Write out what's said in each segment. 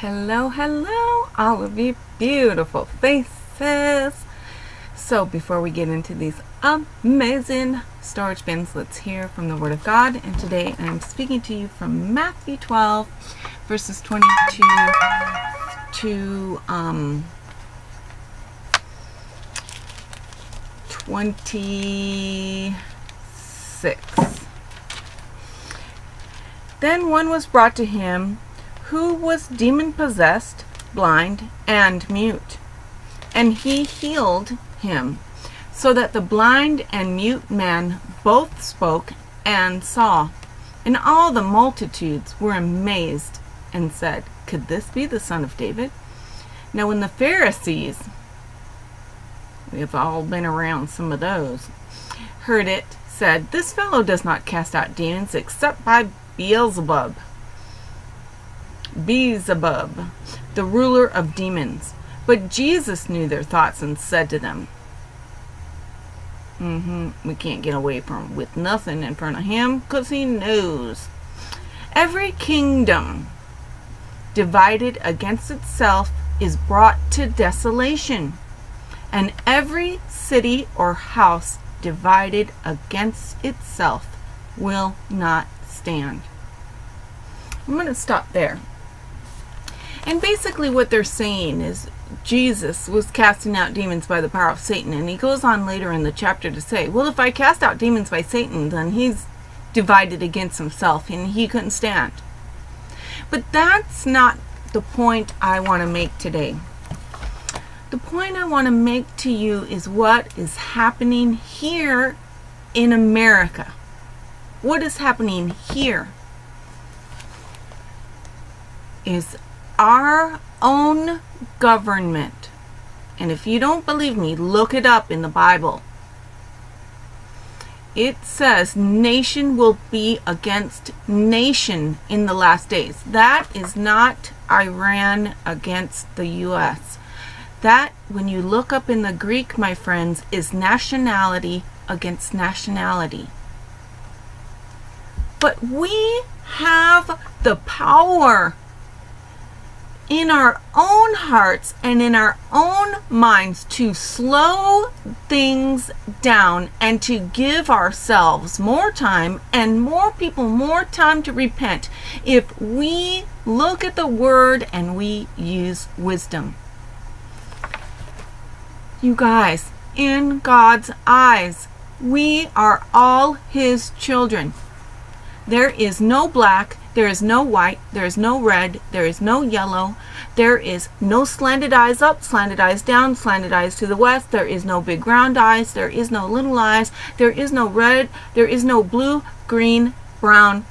Hello, hello, all of you beautiful faces. So before we get into these amazing storage bins, let's hear from the Word of God. And today I'm speaking to you from Matthew 12, verses 22 to 26. Then one was brought to him who was demon-possessed, blind, and mute. And he healed him, so that the blind and mute man both spoke and saw. And all the multitudes were amazed and said, "Could this be the son of David?" Now when the Pharisees, we have all been around some of those, heard it, said, "This fellow does not cast out demons except by Beelzebub, the ruler of demons." But Jesus knew their thoughts and said to them, we can't get away with nothing in front of him, because he knows. Every kingdom divided against itself is brought to desolation, and every city or house divided against itself will not stand. I'm going to stop there. And basically what they're saying is Jesus was casting out demons by the power of Satan. And he goes on later in the chapter to say, well, if I cast out demons by Satan, then he's divided against himself and he couldn't stand. But that's not the point I want to make today. The point I want to make to you is what is happening here in America. What is happening here is our own government. And if you don't believe me, look it up in the Bible. It says nation will be against nation in the last days. That is not Iran against the U.S. That, when you look up in the Greek, my friends, is nationality against nationality. But we have the power in our own hearts and in our own minds to slow things down and to give ourselves more time and more people more time to repent if we look at the Word and we use wisdom. You guys, in God's eyes, we are all His children. There is no black, there is no white, there is no red, there is no yellow, there is no slanted eyes up, slanted eyes down, slanted eyes to the west, there is no big round eyes, there is no little eyes, there is no red, there is no blue, green, brown,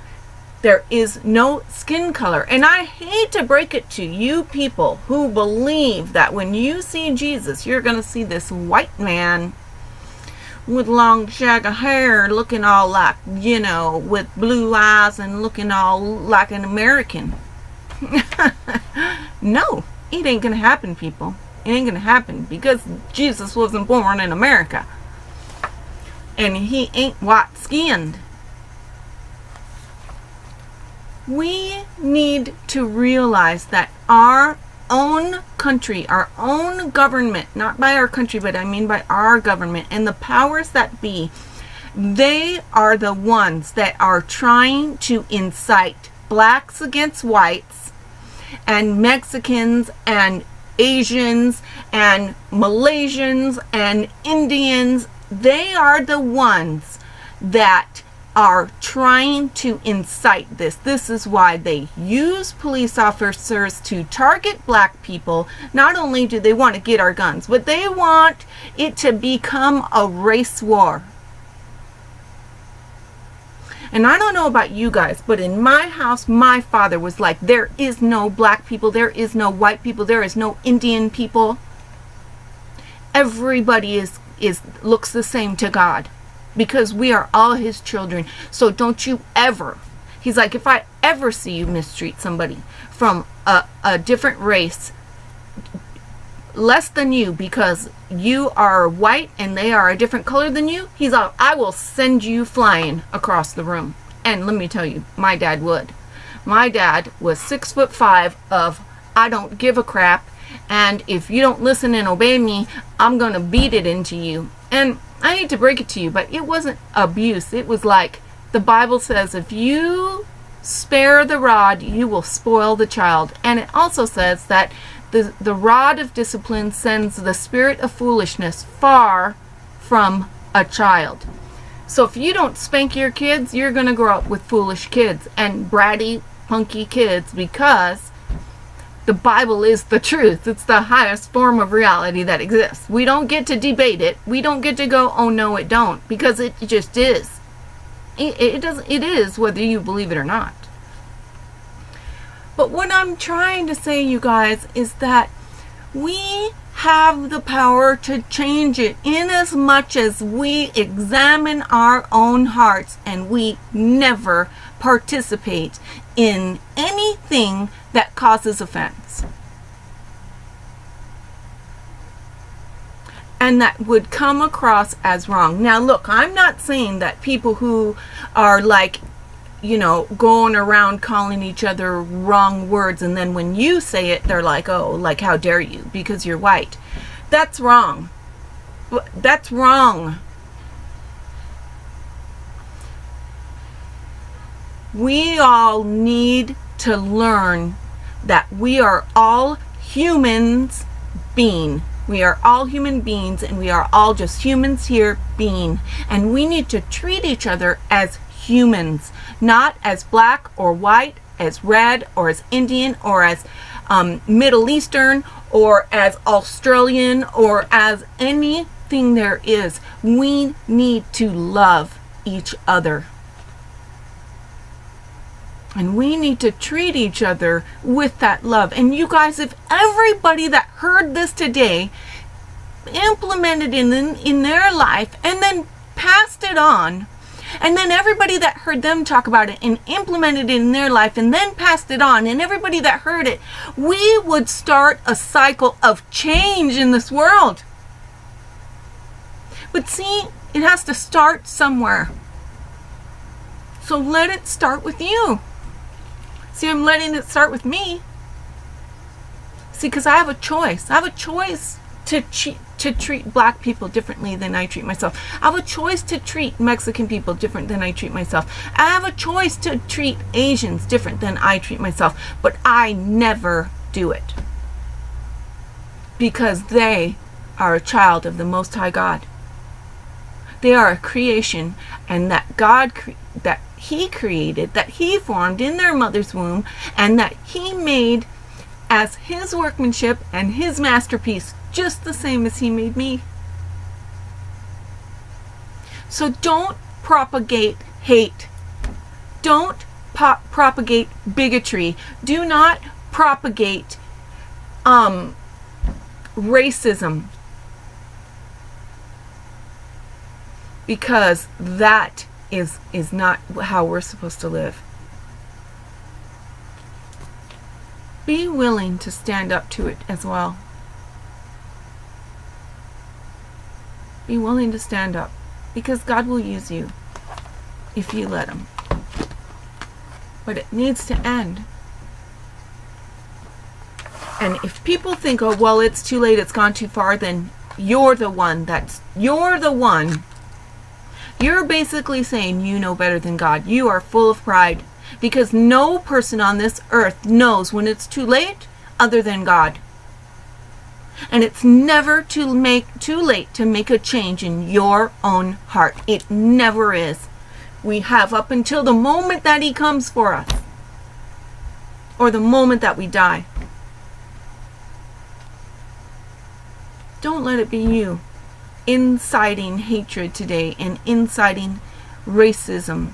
there is no skin color. And I hate to break it to you people who believe that when you see Jesus, you're going to see this white man with long shaggy hair, looking all like, with blue eyes and looking all like an American. No, it ain't gonna happen, people. It ain't gonna happen, because Jesus wasn't born in America. And he ain't white skinned. We need to realize that our own country, our own government, not by our country, but I mean by our government, and the powers that be, they are the ones that are trying to incite blacks against whites and Mexicans and Asians and Malaysians and Indians. They are the ones that are trying to incite this. This is why they use police officers to target black people. Not only do they want to get our guns, but they want it to become a race war. And I don't know about you guys, but in my house, my father was like, there is no black people, there is no white people, there is no Indian people. Everybody looks the same to God, because we are all His children. So don't you ever, he's like, if I ever see you mistreat somebody from a different race, less than you, because you are white and they are a different color than you, he's like, I will send you flying across the room. And let me tell you, my dad would. My dad was 6'5" of I don't give a crap, and if you don't listen and obey me, I'm gonna beat it into you. And I hate to break it to you, but it wasn't abuse. It was like the Bible says, if you spare the rod, you will spoil the child. And it also says that the rod of discipline sends the spirit of foolishness far from a child. So if you don't spank your kids, you're going to grow up with foolish kids and bratty, punky kids, because the Bible is the truth. It's the highest form of reality that exists. We don't get to debate it. We don't get to go, oh no, it don't, because it just is. It is, whether you believe it or not. But what I'm trying to say, you guys, is that we have the power to change it in as much as we examine our own hearts and we never participate in anything that causes offense. And that would come across as wrong. Now look, I'm not saying that people who are like, you know, going around calling each other wrong words, and then when you say it, they're like, oh, like, how dare you, because you're white. That's wrong. That's wrong. We all need to learn that we are all humans being. We are all human beings, and we are all just humans here being. And we need to treat each other as humans, not as black or white, as red or as Indian or as Middle Eastern or as Australian or as anything there is. We need to love each other. And we need to treat each other with that love. And you guys, if everybody that heard this today implemented in their life and then passed it on, and then everybody that heard them talk about it and implemented it in their life and then passed it on, and everybody that heard it, we would start a cycle of change in this world. But see, it has to start somewhere. So let it start with you. See, I'm letting it start with me. See, because I have a choice. I have a choice to treat black people differently than I treat myself. I have a choice to treat Mexican people different than I treat myself. I have a choice to treat Asians different than I treat myself. But I never do it. Because they are a child of the Most High God. They are a creation, and that God that He created, that He formed in their mother's womb, and that He made as His workmanship and His masterpiece, just the same as He made me. So don't propagate hate. Don't propagate bigotry. Do not propagate racism. Because that is not how we're supposed to live. Be willing to stand up to it as well. Be willing to stand up, because God will use you if you let Him. But it needs to end. And if people think, oh, well, it's too late, it's gone too far, then you're the one. You're basically saying you know better than God. You are full of pride, because no person on this earth knows when it's too late other than God. And it's never too late to make a change in your own heart. It never is. We have up until the moment that He comes for us, or the moment that we die. Don't let it be you inciting hatred today and inciting racism,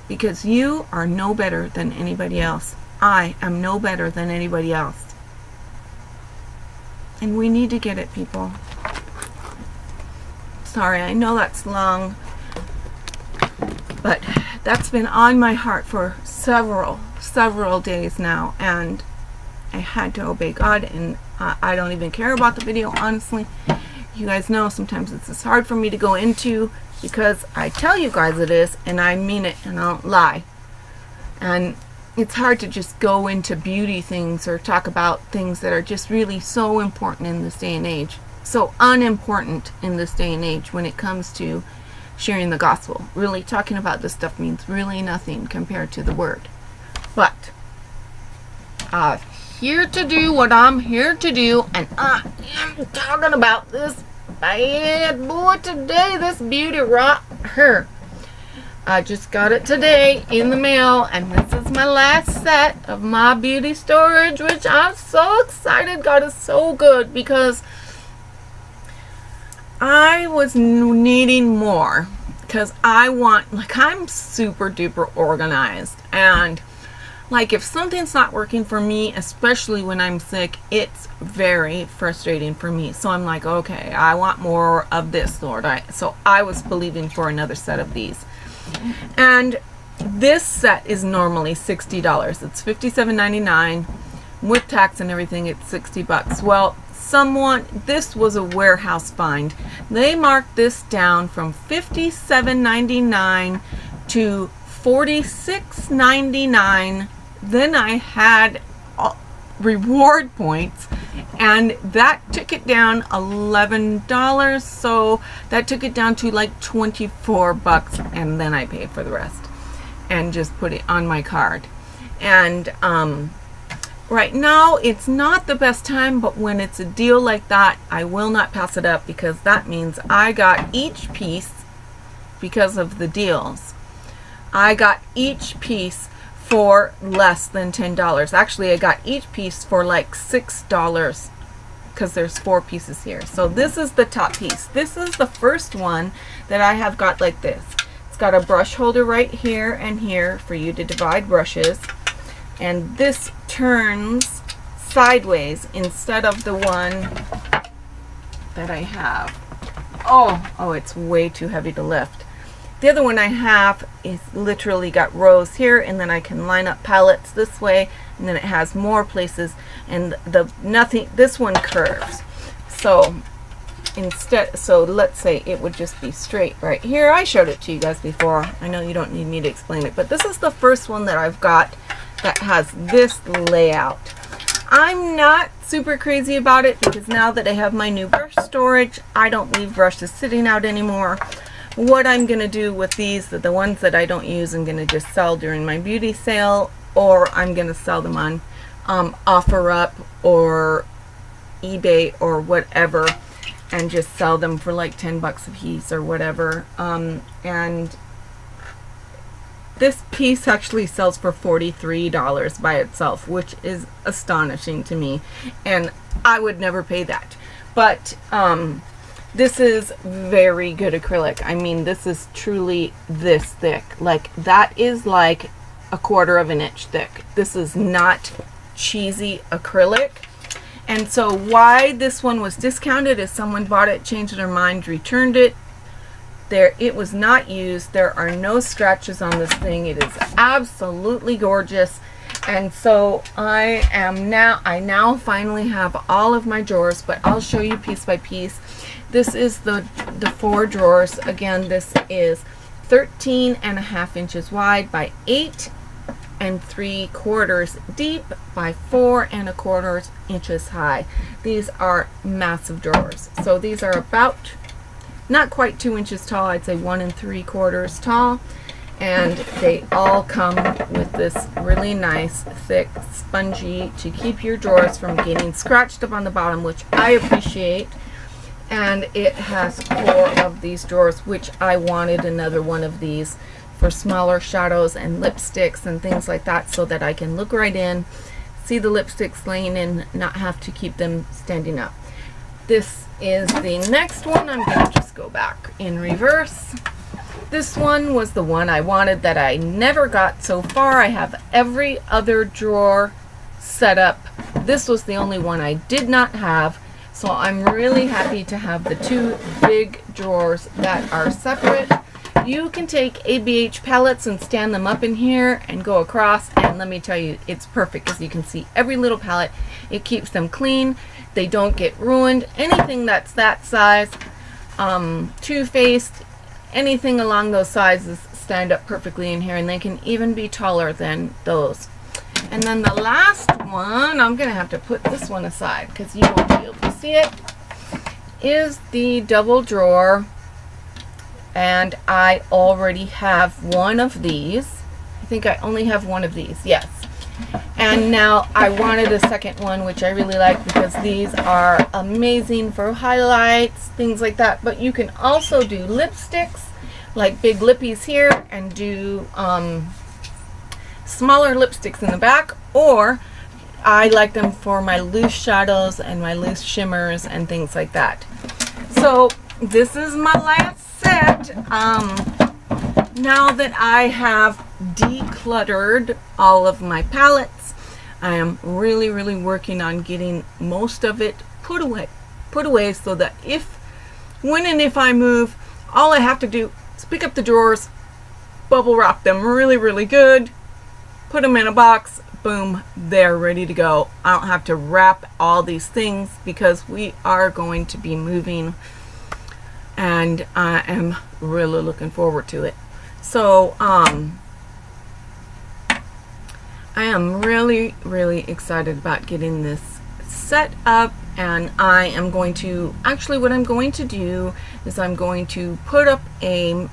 because you are no better than anybody else. I am no better than anybody else. And we need to get it, people. Sorry, I know that's long, but that's been on my heart for several days now, and I had to obey God, and I don't even care about the video, honestly. You guys know sometimes it's just hard for me to go into, because I tell you guys it is, and I mean it, and I don't lie. And it's hard to just go into beauty things or talk about things that are just really so important in this day and age, so unimportant in this day and age when it comes to sharing the gospel. Really, talking about this stuff means really nothing compared to the word. But I'm here to do what I'm here to do, and I am talking about this bad boy today, this beauty right here. I just got it today in the mail, and this is my last set of my beauty storage, which I'm so excited. God is so good, because I was needing more, because I want, like, I'm super duper organized, and like, if something's not working for me, especially when I'm sick, it's very frustrating for me. So I'm like, okay, I want more of this, Lord. So I was believing for another set of these. And this set is normally $60. It's $57.99 with tax and everything. It's $60. Well, this was a warehouse find. They marked this down from $57.99 to $46.99. Then I had reward points, and that took it down $11. So that took it down to like $24, and then I paid for the rest and just put it on my card. And right now it's not the best time, but when it's a deal like that, I will not pass it up, because that means I got each piece, because of the deals, I got each piece for less than $10. Actually, I got each piece for like $6, because there's 4 pieces here. So this is the top piece. This is the first one that I have got like this. It's got a brush holder right here and here for you to divide brushes, and this turns sideways instead of the one that I have. Oh, it's way too heavy to lift. The other one I have is literally got rows here, and then I can line up palettes this way, and then it has more places, and this one curves. So let's say it would just be straight right here. I showed it to you guys before. I know you don't need me to explain it, but this is the first one that I've got that has this layout. I'm not super crazy about it, because now that I have my new brush storage, I don't leave brushes sitting out anymore. What I'm going to do with these, the ones that I don't use, I'm going to just sell during my beauty sale, or I'm going to sell them on OfferUp or eBay or whatever, and just sell them for like $10 a piece or whatever. And this piece actually sells for $43 by itself, which is astonishing to me, and I would never pay that. But this is very good acrylic. I mean, this is truly this thick. Like, that is like a 1/4 of an inch thick. This is not cheesy acrylic. And so why this one was discounted is someone bought it, changed their mind, returned it. It was not used. There are no scratches on this thing. It is absolutely gorgeous. And so I now finally have all of my drawers, but I'll show you piece by piece. This is the 4 drawers. Again, this is 13.5 inches wide by 8 3/4 deep by 4 1/4 inches high. These are massive drawers. So these are about not quite 2 inches tall. I'd say 1 3/4 tall. And they all come with this really nice, thick, spongy to keep your drawers from getting scratched up on the bottom, which I appreciate. And it has 4 of these drawers, which I wanted another one of these for smaller shadows and lipsticks and things like that, so that I can look right in, see the lipsticks laying in, not have to keep them standing up. This is the next one. I'm going to just go back in reverse. This one was the one I wanted that I never got so far. I have every other drawer set up. This was the only one I did not have. So I'm really happy to have the 2 big drawers that are separate. You can take ABH palettes and stand them up in here and go across, and let me tell you, it's perfect, as you can see every little palette. It keeps them clean. They don't get ruined. Anything that's that size, two-faced, anything along those sizes stand up perfectly in here, and they can even be taller than those. And then the last one, I'm going to have to put this one aside because you won't be able to see it, is the double drawer. And I already have one of these. I think I only have one of these, yes. And now I wanted a second one, which I really like because these are amazing for highlights, things like that. But you can also do lipsticks, like big lippies here, and do smaller lipsticks in the back, or I like them for my loose shadows and my loose shimmers and things like that. So this is my last set. Now that I have decluttered all of my palettes, I am really working on getting most of it put away so that when and if I move, all I have to do is pick up the drawers, bubble wrap them really good, put them in a box, boom, they're ready to go. I don't have to wrap all these things because we are going to be moving, and I am really looking forward to it. So I am really excited about getting this set up, and I am going to, actually what I'm going to do is I'm going to put up a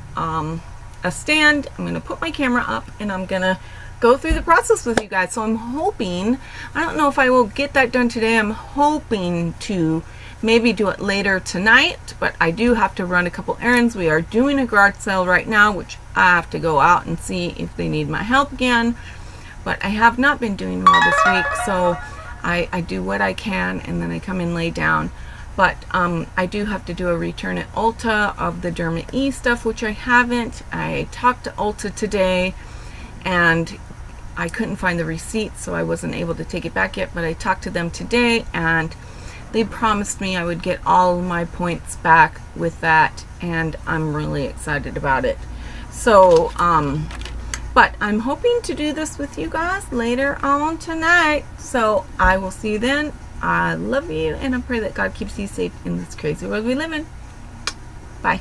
stand. I'm going to put my camera up and I'm going to go through the process with you guys. So I'm hoping, I don't know if I will get that done today. I'm hoping to maybe do it later tonight, but I do have to run a couple errands. We are doing a garage sale right now, which I have to go out and see if they need my help again. But I have not been doing well this week, so I do what I can and then I come and lay down. But I do have to do a return at Ulta of the Derma E stuff, which I haven't. I talked to Ulta today and I couldn't find the receipt, so I wasn't able to take it back yet, but I talked to them today and they promised me I would get all my points back with that, and I'm really excited about it. So but I'm hoping to do this with you guys later on tonight, so I will see you then. I love you and I pray that God keeps you safe in this crazy world we live in. Bye.